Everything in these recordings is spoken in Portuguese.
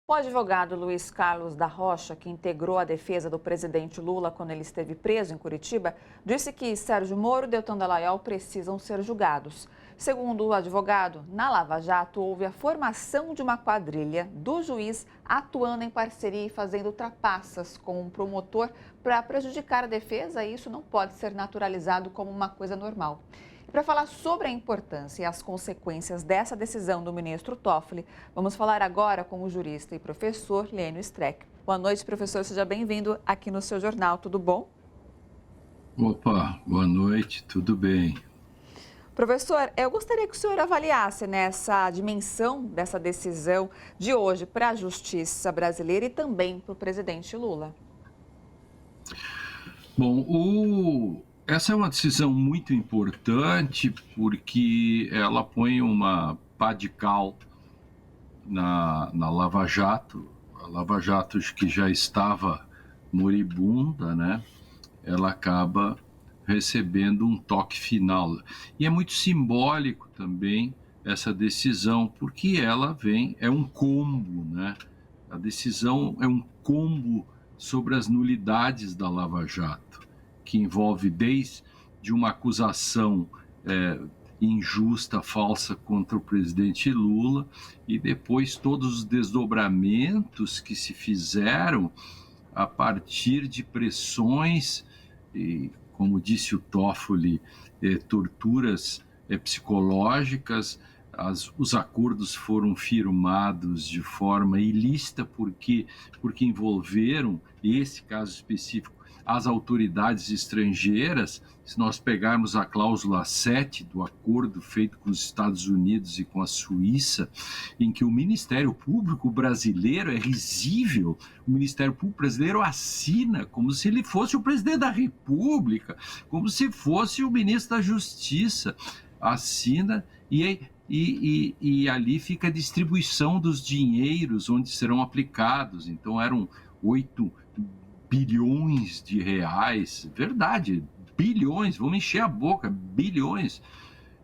O advogado Luiz Carlos da Rocha, que integrou a defesa do presidente Lula quando ele esteve preso em Curitiba, disse que Sérgio Moro e Deltan Dallagnol precisam ser julgados. Segundo o advogado, na Lava Jato houve a formação de uma quadrilha do juiz atuando em parceria e fazendo trapaças com um promotor para prejudicar a defesa, e isso não pode ser naturalizado como uma coisa normal. E para falar sobre a importância e as consequências dessa decisão do ministro Toffoli, vamos falar agora com o jurista e professor Lênio Streck. Boa noite, professor. Seja bem-vindo aqui no seu jornal. Tudo bom? Opa, boa noite, tudo bem? Professor, eu gostaria que o senhor avaliasse nessa dimensão dessa decisão de hoje para a justiça brasileira e também para o presidente Lula. Bom, essa é uma decisão muito importante porque ela põe uma pá de cal na Lava Jato. A Lava Jato que já estava moribunda, né? Ela acaba recebendo um toque final. E é muito simbólico também essa decisão, porque ela é um combo, né? A decisão é um combo sobre as nulidades da Lava Jato, que envolve desde uma acusação injusta, falsa contra o presidente Lula, e depois todos os desdobramentos que se fizeram a partir de pressões, e, como disse o Toffoli, torturas psicológicas. Os acordos foram firmados de forma ilícita porque envolveram, esse caso específico, as autoridades estrangeiras. Se nós pegarmos a cláusula 7 do acordo feito com os Estados Unidos e com a Suíça, em que o Ministério Público brasileiro é risível, o Ministério Público brasileiro assina como se ele fosse o presidente da República, como se fosse o ministro da Justiça, assina e ali fica a distribuição dos dinheiros onde serão aplicados. Então eram 8 bilhões de reais, verdade, bilhões, vamos encher a boca, bilhões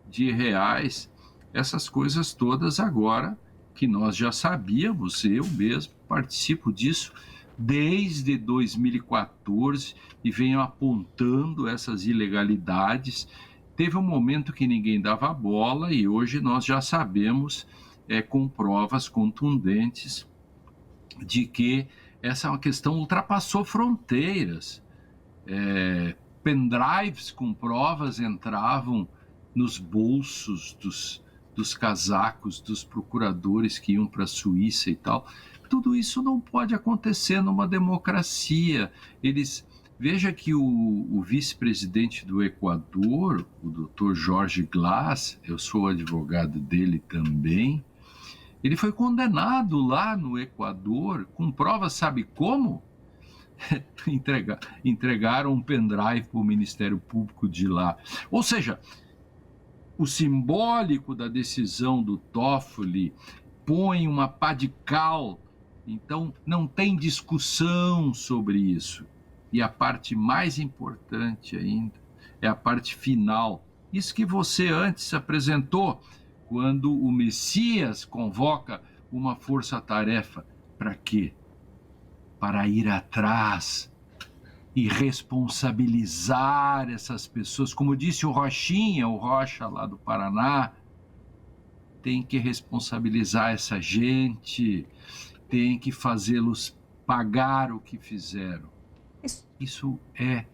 de reais, essas coisas todas agora que nós já sabíamos. Eu mesmo participo disso desde 2014 e venho apontando essas ilegalidades. Teve um momento que ninguém dava bola e hoje nós já sabemos, com provas contundentes, de que essa é uma questão ultrapassou fronteiras. Pendrives com provas entravam nos bolsos dos casacos dos procuradores que iam para a Suíça e tal. Tudo isso não pode acontecer numa democracia. Veja que o vice-presidente do Equador, o Dr. Jorge Glass, eu sou advogado dele também, ele foi condenado lá no Equador com provas, sabe como? Entregaram um pendrive para o Ministério Público de lá. Ou seja, o simbólico da decisão do Toffoli põe uma pá de cal, então não tem discussão sobre isso. E a parte mais importante ainda é a parte final. Isso que você antes apresentou, quando o Messias convoca uma força-tarefa. Para quê? Para ir atrás e responsabilizar essas pessoas. Como disse o Rochinha, o Rocha lá do Paraná, tem que responsabilizar essa gente, tem que fazê-los pagar o que fizeram. Isso é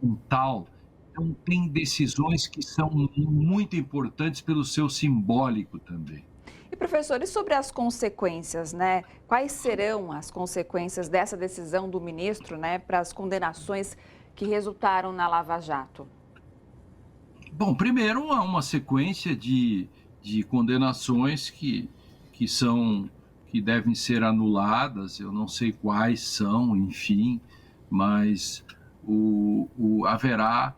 um tal. Então, tem decisões que são muito importantes pelo seu simbólico também. E, professor, e sobre as consequências, né? Quais serão as consequências dessa decisão do ministro, né, para as condenações que resultaram na Lava Jato? Bom, primeiro há uma sequência de condenações que devem ser anuladas. Eu não sei quais são, enfim, mas haverá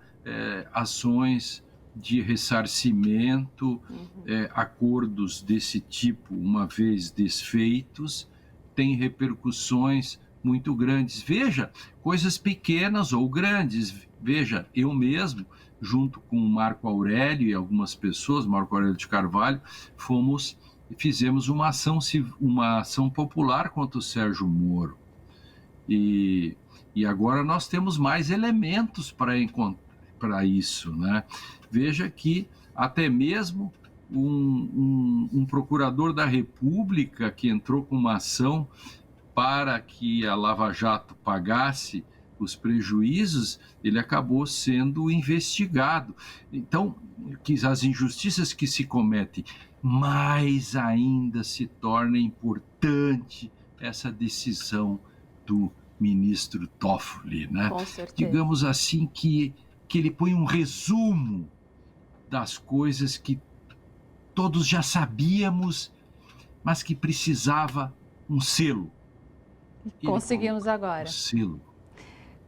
ações de ressarcimento, acordos desse tipo, uma vez desfeitos, têm repercussões muito grandes. Veja, coisas pequenas ou grandes. Veja, eu mesmo, junto com o Marco Aurélio e algumas pessoas, Marco Aurélio de Carvalho, fomos e fizemos uma ação popular contra o Sérgio Moro. E agora nós temos mais elementos para isso, né? Veja que até mesmo um procurador da República que entrou com uma ação para que a Lava Jato pagasse os prejuízos, ele acabou sendo investigado. Então, que as injustiças que se cometem, mais ainda se torna importante essa decisão do ministro Toffoli, né? Com certeza. Digamos assim que ele põe um resumo das coisas que todos já sabíamos, mas que precisava um selo. Conseguimos agora. Um selo.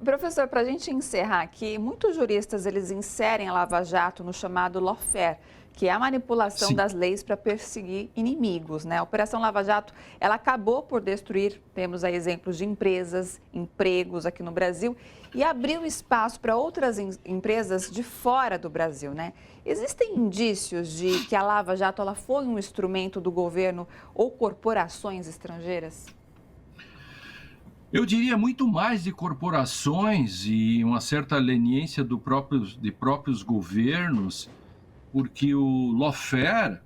Professor, para a gente encerrar aqui, muitos juristas eles inserem a Lava Jato no chamado lawfare, que é a manipulação das leis para perseguir inimigos, né? A Operação Lava Jato, ela acabou por destruir, temos aí exemplos de empresas, empregos aqui no Brasil, e abriu espaço para outras empresas de fora do Brasil, né? Existem indícios de que a Lava Jato ela foi um instrumento do governo ou corporações estrangeiras? Eu diria muito mais de corporações e uma certa leniência de próprios governos, porque o lawfare,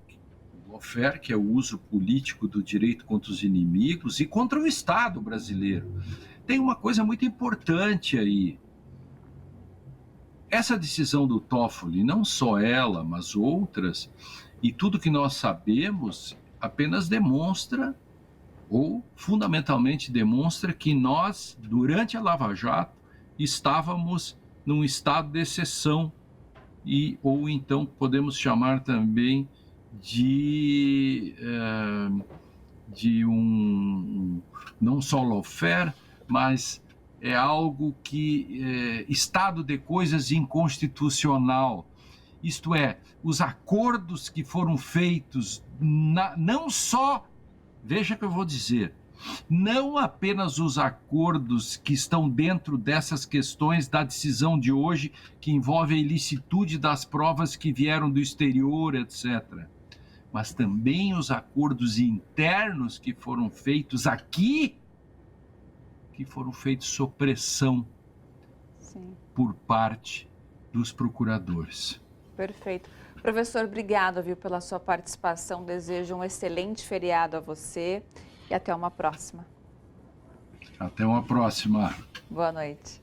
que é o uso político do direito contra os inimigos e contra o Estado brasileiro, tem uma coisa muito importante aí. Essa decisão do Toffoli, não só ela, mas outras, e tudo que nós sabemos, apenas demonstra ou fundamentalmente demonstra que nós, durante a Lava Jato, estávamos num estado de exceção ou então podemos chamar também de não só lawfare, mas é algo que estado de coisas inconstitucional. Isto é, os acordos que foram feitos não só, veja o que eu vou dizer, não apenas os acordos que estão dentro dessas questões da decisão de hoje, que envolve a ilicitude das provas que vieram do exterior, etc., mas também os acordos internos que foram feitos aqui, que foram feitos sob pressão por parte dos procuradores. Perfeito. Professor, obrigado, viu, pela sua participação. Desejo um excelente feriado a você e até uma próxima. Até uma próxima. Boa noite.